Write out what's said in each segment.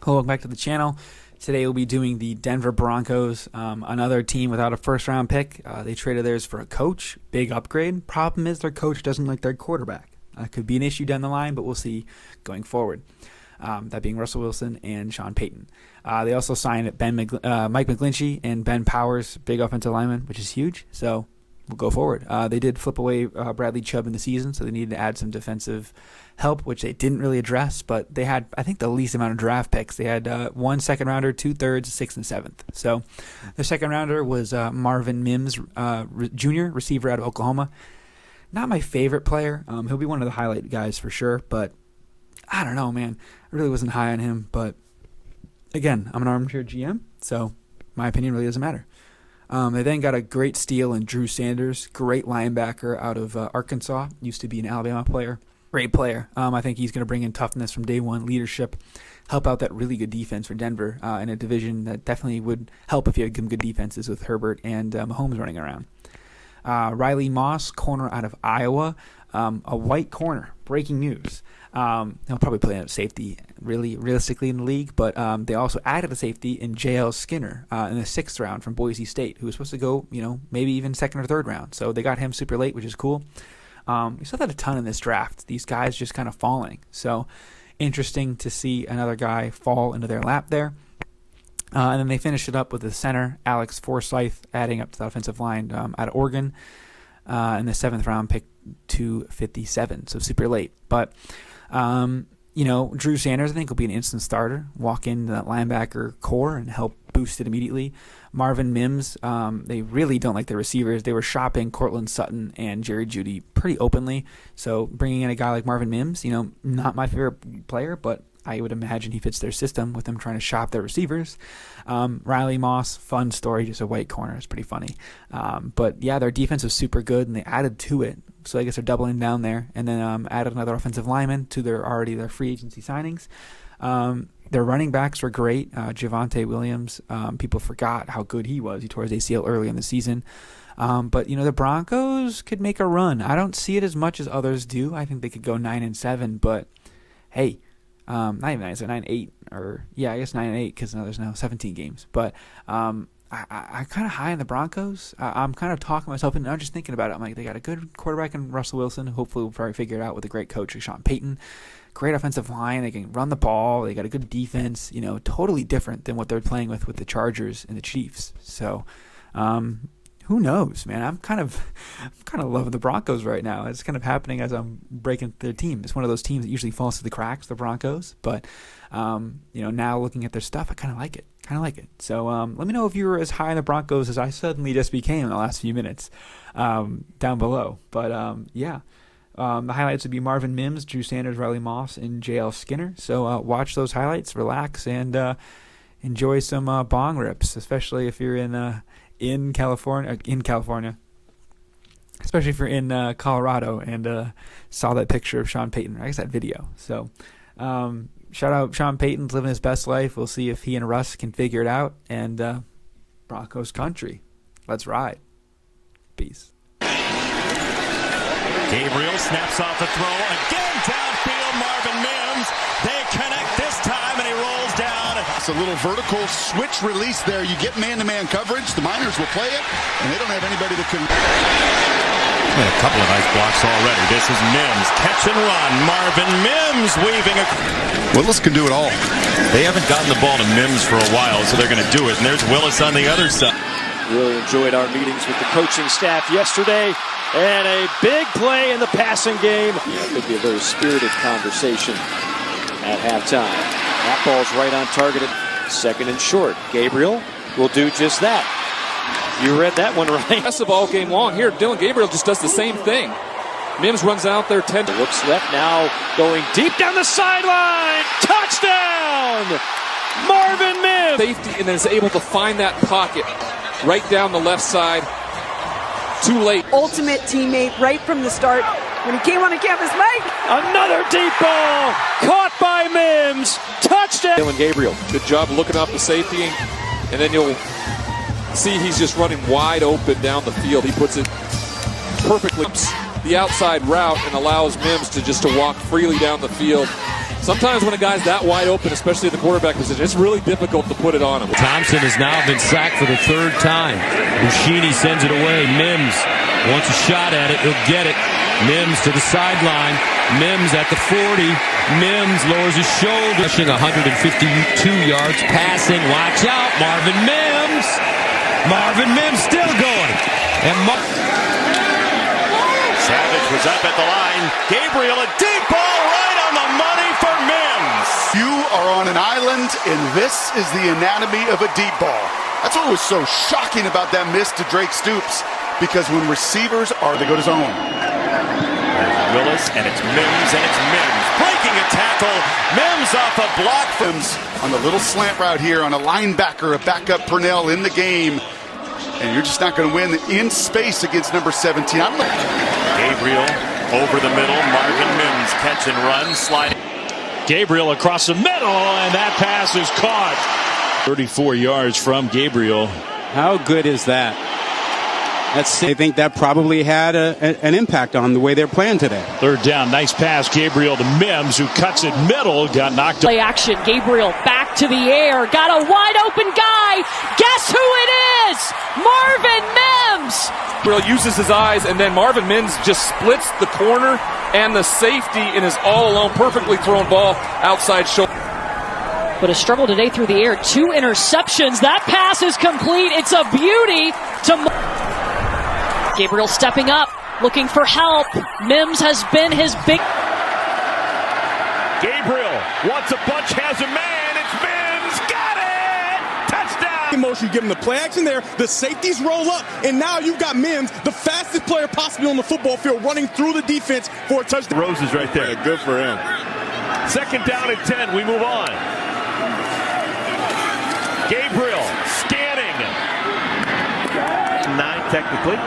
Hello, welcome back to the channel. Today we'll be doing the Denver Broncos, another team without a first-round pick. They traded theirs for a coach, big upgrade. Problem is their coach doesn't like their quarterback. Could be an issue down the line, but we'll see going forward. That being Russell Wilson and Sean Payton. They also signed Mike McGlinchey and Ben Powers, big offensive lineman, which is huge. So we'll go forward. They did flip away Bradley Chubb in the season, so they needed to add some defensive help, which they didn't really address, but they had, I think, the least amount of draft picks. They had 1 second rounder, 2/3, 6th, and 7th. So their second rounder was Marvin Mims Jr., receiver out of Oklahoma. Not my favorite player. He'll be one of the highlight guys for sure, but I don't know, man. I really wasn't high on him, but again, I'm an armchair GM, so my opinion really doesn't matter. They then got a great steal in Drew Sanders, great linebacker out of Arkansas, used to be an Alabama player. Great player. I think he's going to bring in toughness from day one, leadership, help out that really good defense for Denver in a division that definitely would help if you had some good defenses with Herbert and Mahomes running around. Riley Moss, corner out of Iowa, a white corner. Breaking news. He'll probably play at safety realistically in the league, but they also added a safety in J.L. Skinner in the 6th round from Boise State, who was supposed to go, maybe even 2nd or 3rd round. So they got him super late, which is cool. We saw that a ton in this draft. These guys just kind of falling. So interesting to see another guy fall into their lap there. And then they finished it up with the center, Alex Forsyth, adding up to the offensive line out of Oregon in the 7th round, pick 257. So super late. But, Drew Sanders, I think, will be an instant starter. Walk into that linebacker core and help boost it immediately. Marvin Mims, they really don't like their receivers. They were shopping Cortland Sutton and Jerry Jeudy pretty openly. So bringing in a guy like Marvin Mims, not my favorite player, but I would imagine he fits their system with them trying to shop their receivers. Riley Moss, fun story, just a white corner. It's pretty funny. But yeah, their defense was super good, and they added to it. So I guess they're doubling down there. And then added another offensive lineman to their free agency signings. Their running backs were great. Javonte Williams, people forgot how good he was. He tore his ACL early in the season. But, the Broncos could make a run. I don't see it as much as others do. I think they could go 9-7, but hey, not even 9-8, or yeah, I guess 9-8 because now there's 17 games. But I'm kind of high on the Broncos. I'm kind of talking myself into. I'm just thinking about it. I'm like, they got a good quarterback in Russell Wilson. Hopefully, we'll probably figure it out with a great coach like Sean Payton. Great offensive line. They can run the ball. They got a good defense. Totally different than what they're playing with the Chargers and the Chiefs. So, who knows, man? I'm kind of loving the Broncos right now. It's kind of happening as I'm breaking their team. It's one of those teams that usually falls through the cracks, the Broncos. But now looking at their stuff, I kind of like it. So let me know if you were as high on the Broncos as I suddenly just became in the last few minutes down below. But yeah. The highlights would be Marvin Mims, Drew Sanders, Riley Moss, and J.L. Skinner. So watch those highlights, relax, and enjoy some bong rips, especially if you're in California. Especially if you're in Colorado and saw that picture of Sean Payton. I guess that video. So shout out Sean Payton's living his best life. We'll see if he and Russ can figure it out. And Broncos country. Let's ride. Peace. Gabriel snaps off the throw. Again, downfield, Marvin Mims. They connect this time, and he rolls down. It's a little vertical switch release there. You get man-to-man coverage. The Miners will play it, and they don't have anybody that can. A couple of nice blocks already. This is Mims. Catch and run. Marvin Mims weaving a. Willis can do it all. They haven't gotten the ball to Mims for a while, so they're going to do it. And there's Willis on the other side. Really enjoyed our meetings with the coaching staff yesterday. And a big play in the passing game. It could be a very spirited conversation at halftime. That ball's right on target at 2nd and short. Gabriel will do just that. You read that one right. Aggressive all game long. Here, Dylan Gabriel just does the same thing. Mims runs out there 10. Looks left now, going deep down the sideline. Touchdown! Marvin Mims! Safety, and then is able to find that pocket right down the left side. Too late. Ultimate teammate right from the start. When he came on the campus, Mike. Another deep ball caught by Mims. Touchdown. Dylan Gabriel, good job looking off the safety, and then you'll see he's just running wide open down the field. He puts it perfectly the outside route and allows Mims to walk freely down the field. Sometimes when a guy's that wide open, especially at the quarterback position, it's really difficult to put it on him. Thompson has now been sacked for the third time. Bushini sends it away. Mims wants a shot at it. He'll get it. Mims to the sideline. Mims at the 40. Mims lowers his shoulder. Rushing 152 yards. Passing. Watch out. Marvin Mims. Marvin Mims still going. And Savage was up at the line. Gabriel, a deep ball right on the money for Mims. You are on an island, and this is the anatomy of a deep ball. That's what was so shocking about that miss to Drake Stoops, because when receivers they go to zone. There's Willis, and it's Mims, and it's Mims. Breaking a tackle. Mims off a block. Mims on the little slant route here on a linebacker, a backup Purnell in the game. And you're just not going to win in space against number 17. Gabriel over the middle. Marvin Mims catch and run, sliding. Gabriel across the middle, and that pass is caught. 34 yards from Gabriel. How good is that? I think that probably had an impact on the way they're playing today. Third down, nice pass. Gabriel to Mims, who cuts it middle, got knocked Play action. Gabriel back to the air. Got a wide open guy. Guess who it is? Marvin Mims. Gabriel uses his eyes, and then Marvin Mims just splits the corner and the safety and is all alone. Perfectly thrown ball outside shoulder. But a struggle today through the air. 2 interceptions. That pass is complete. It's a beauty to Gabriel stepping up, looking for help. Mims has been his big. Gabriel wants a bunch, has a man. It's Mims. Got it. Touchdown. Motion, you give him the play action there. The safeties roll up, and now you've got Mims, the fastest player possibly on the football field, running through the defense for a touchdown. Rose is right there. Yeah, good for him. Second down and 10. We move on. Gabriel scanning. 9 technically.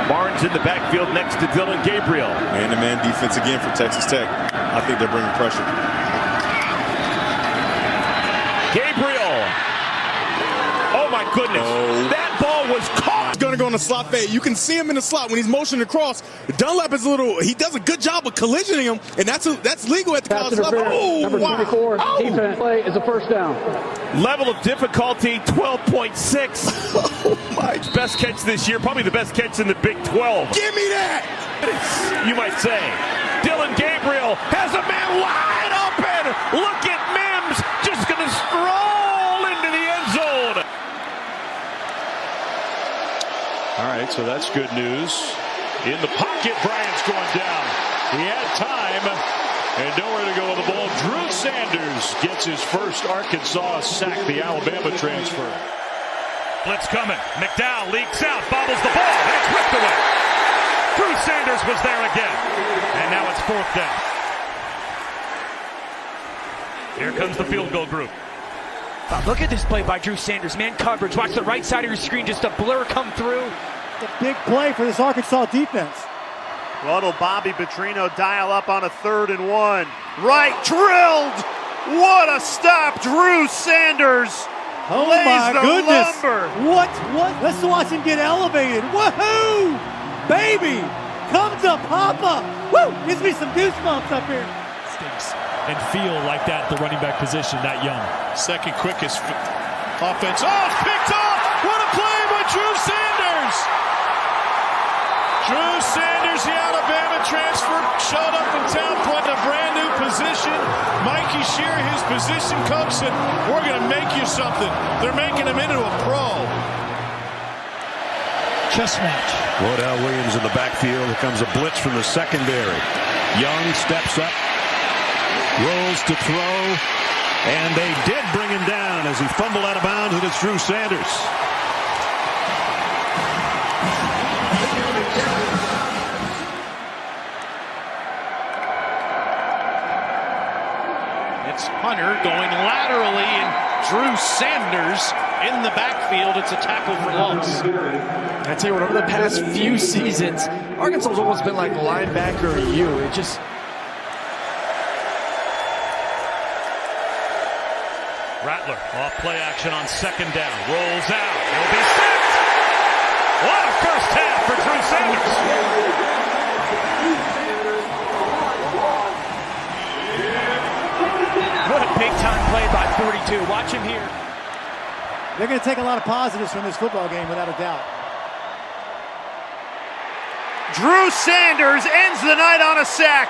Barnes in the backfield next to Dylan Gabriel. Man-to-man defense again for Texas Tech. I think they're bringing pressure. Gabriel. Oh, my goodness. Oh. That ball was caught. He's going to go in the slot fade. You can see him in the slot when he's motioning across. Dunlap is he does a good job of collisioning him, and that's legal at the college level. Oh, number 24, defense play is a first down. Level of difficulty, 12.6. Oh, my. Best catch this year, probably the best catch in the Big 12. Give me that. You might say. Dylan Gabriel has a man wide open. Look at Mims just going to stroll into the end zone. All right, so that's good news. In the pocket, Bryant's going down. He had time and nowhere to go with the ball. Drew Sanders gets his first Arkansas sack, the Alabama transfer. Blitz coming. McDowell leaks out, bobbles the ball, and it's ripped away. Drew Sanders was there again. And now it's 4th down. Here comes the field goal group. Look at this play by Drew Sanders. Man coverage. Watch the right side of your screen. Just a blur come through. It's a big play for this Arkansas defense. What'll Bobby Petrino dial up on a 3rd and 1? Right, drilled! What a stop, Drew Sanders! Oh my goodness! What? Let's watch him get elevated. Woohoo! Baby! Come to Papa! Woo! Gives me some goosebumps up here. Stinks and feel like that, the running back position, that young. Second quickest offense. Oh, picked off! What a play by Drew Sanders! Drew Sanders, the Alabama transfer, showed up in town, put in a brand new position. Mikey Shear, his position coach, said, we're going to make you something. They're making him into a pro. Chess match. Wodell Williams in the backfield. Here comes a blitz from the secondary. Young steps up, rolls to throw, and they did bring him down as he fumbled out of bounds, and it's Drew Sanders. It's Hunter going laterally, and Drew Sanders in the backfield. It's a tackle for loss. I tell you what, over the past few seasons, Arkansas's almost been like linebacker U. It just... Rattler off play action on 2nd down. Rolls out. He'll be sacked. What a first half for Drew Sanders. time play by 42. Watch him here. They're going to take a lot of positives from this football game, without a doubt. Drew Sanders ends the night on a sack.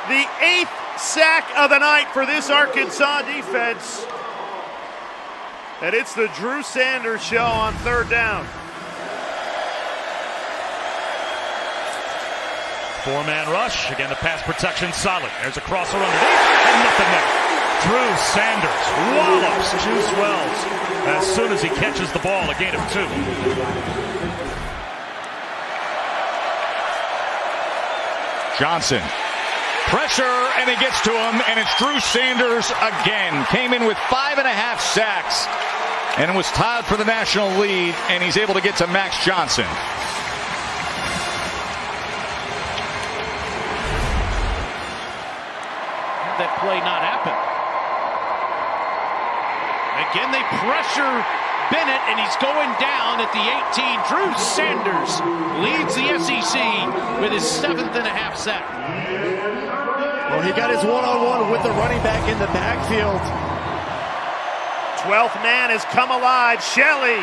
The 8th sack of the night for this Arkansas defense. And it's the Drew Sanders show on 3rd down. 4-man rush. Again, the pass protection solid. There's a crosser underneath and nothing there. Drew Sanders wallops Juice Wells as soon as he catches the ball, a gain of 2. Johnson. Pressure, and he gets to him, and it's Drew Sanders again. Came in with 5.5 sacks, and was tied for the national lead, and he's able to get to Max Johnson. That play not happen. Again, they pressure Bennett, and he's going down at the 18. Drew Sanders leads the SEC with his 7.5 sack. Well, he got his one-on-one with the running back in the backfield. 12th man has come alive. Shelley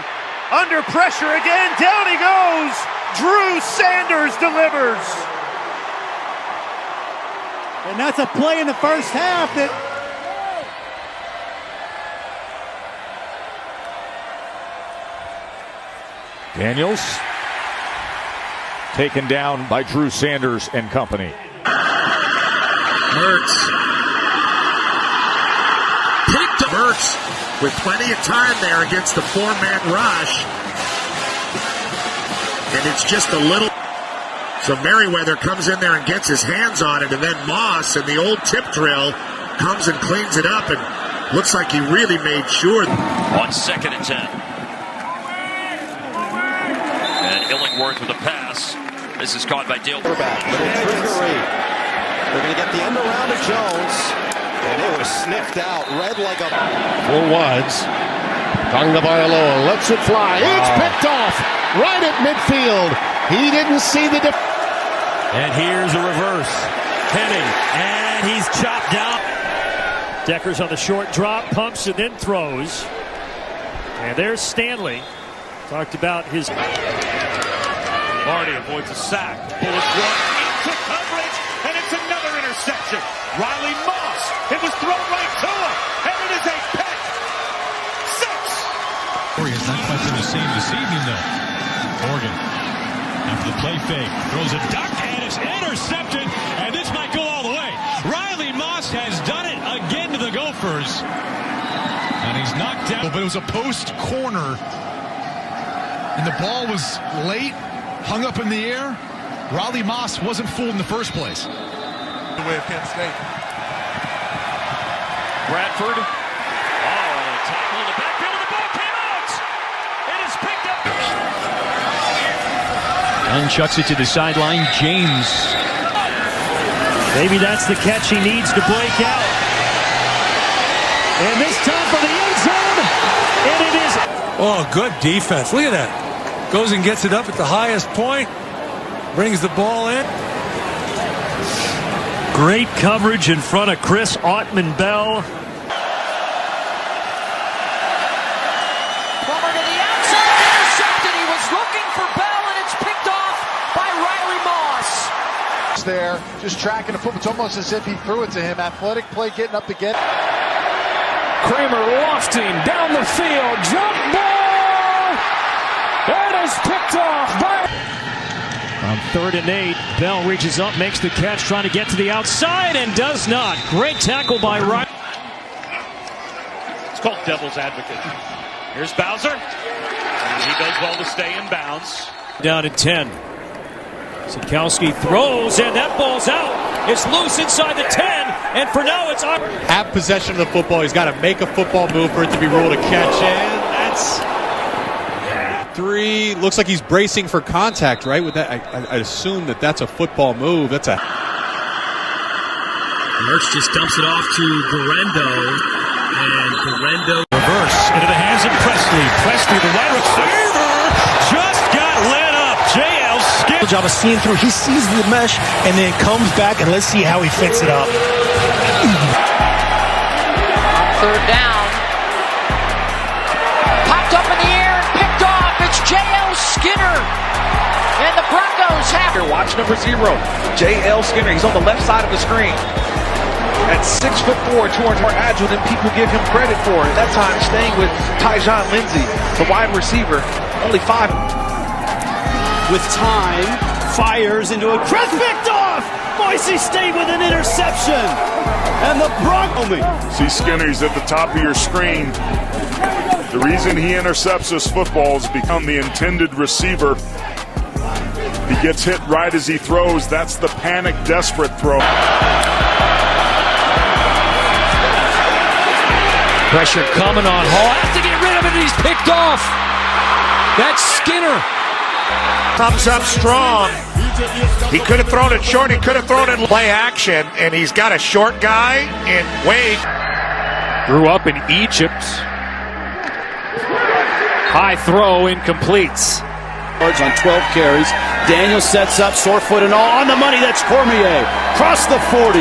under pressure again. Down he goes. Drew Sanders delivers. And that's a play in the first half that Daniels taken down by Drew Sanders and company. Mertz. Picked up Mertz with plenty of time there against the 4-man rush. And it's just a little. So Merriweather comes in there and gets his hands on it, and then Moss in the old tip drill comes and cleans it up, and looks like he really made sure. On 2nd and 10. And Illingworth with a pass. This is caught by Dale. Little trickery. They're going to get the end around to Jones, and it was sniffed out. Red like a 4 wides. Tagovailoa lets it fly. Wow. It's picked off right at midfield. He didn't see the And here's a reverse. Henning, and he's chopped down. Decker's on the short drop, pumps and then throws. And there's Stanley. Talked about his. Marty avoids a sack. Bullet one into coverage, and it's another interception. Riley Moss. It was thrown right to him, and it is a pick. 6. Corey has not quite been the same this evening, though. Morgan. After the play fake, throws a duck, and it's intercepted, and this might go all the way. Riley Moss has done it again to the Gophers. And he's knocked out. But it was a post corner, and the ball was late, hung up in the air. Riley Moss wasn't fooled in the first place. The way of Kent State. Bradford. Tackle in the backfield, and the ball came out. It is picked up. And chucks it to the sideline. James. Maybe that's the catch he needs to break out. And this time for the end zone. And it is. Oh, good defense. Look at that. Goes and gets it up at the highest point. Brings the ball in. Great coverage in front of Chris Autman-Bell. Plummer to the outside, intercepted. He was looking for Bell, and it's picked off by Riley Moss. There, just tracking the football. It's almost as if he threw it to him. Athletic play, getting up to get. Kramer lofting down the field. Jump ball! That is picked off by. On 3rd and 8, Bell reaches up, makes the catch, trying to get to the outside, and does not. Great tackle by Ryan. It's called devil's advocate. Here's Bowser. And he does well to stay in bounds. Down at 10. Sikowski throws, and that ball's out. It's loose inside the 10, and for now it's up. Have possession of the football. He's got to make a football move for it to be ruled a catch, and that's 3. Looks like he's bracing for contact, right? With that, I assume that's a football move. That's a. Mertz just dumps it off to Guerendo, and Guerendo reverse into the hands of Presley. Presley, the wide receiver, just got lit up. JL skipped. Job of seeing through. He sees the mesh and then comes back, and let's see how he fits it up. third down. Popped up in the air and picked off. It's J.L. Skinner. And the Broncos have. Watch number 0. J.L. Skinner. He's on the left side of the screen. At 6'4", 200 more agile than people give him credit for. At that time, staying with Tyjon Lindsey, the wide receiver, only 5. With time, fires into a crest, picked off. Boise State with an interception. And the Broncos. See Skinner, he's at the top of your screen. The reason he intercepts this football is become the intended receiver. He gets hit right as he throws. That's the panic, desperate throw. Pressure coming on Hall. Has to get rid of it, and he's picked off. That's Skinner. Comes up strong. He could have thrown it short. He could have thrown it in play action, and he's got a short guy in Wade. Grew up in Egypt. High throw, incompletes. Yards on 12 carries. Daniel sets up, sore foot and all. On the money, that's Cormier. Cross the 40.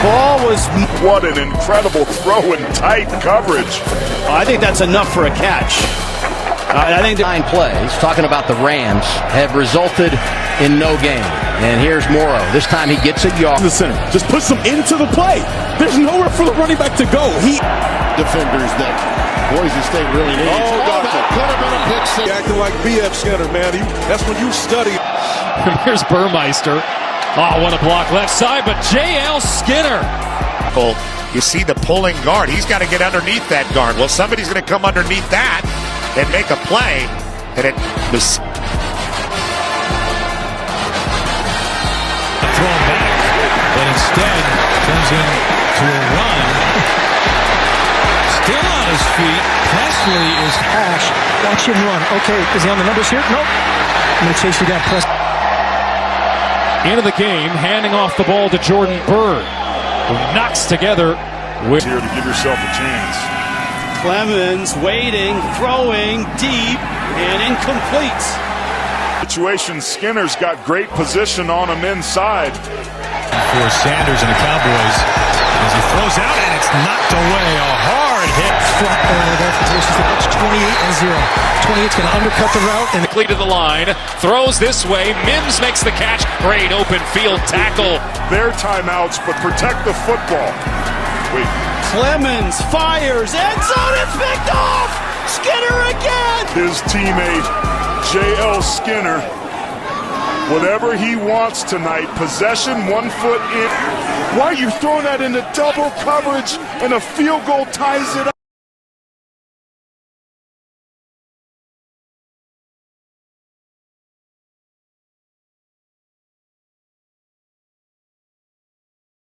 Ball was... What an incredible throw in tight coverage. I think that's enough for a catch. I think 9 plays, talking about the Rams, have resulted in no gain. And here's Morrow. This time he gets a yard. The center just puts them into the play. There's nowhere for the running back to go. Defenders that Boise State really needs. That could have been a pick six. Acting like B.F. Skinner, man. That's when you study. Here's Burmeister. Oh, what a block left side, but J.L. Skinner. You see the pulling guard. He's got to get underneath that guard. Well, somebody's going to come underneath that and make a play. And it was... Thrown back, but instead turns into a run. Still on his feet. Presley is Ash, watch him run. Okay, is he on the numbers here? Nope. I'm going to chase you down, Presley. Into the game, handing off the ball to Jordan Bird, who knocks together with... Here to give yourself a chance. Clemens waiting, throwing deep, and incomplete. Situation, Skinner's got great position on him inside. For Sanders and the Cowboys as he throws out and it's knocked away. A hard hit. Front there for Boise State. It's 28-0. 28's going to undercut the route. And quickly to the line, throws this way. Mims makes the catch. Great open field tackle. Their timeouts, but protect the football. Wait. Clemens fires, end zone, it's picked off! Skinner again! His teammate, J.L. Skinner, whatever he wants tonight, possession, 1 foot in. Why are you throwing that into double coverage and a field goal ties it up?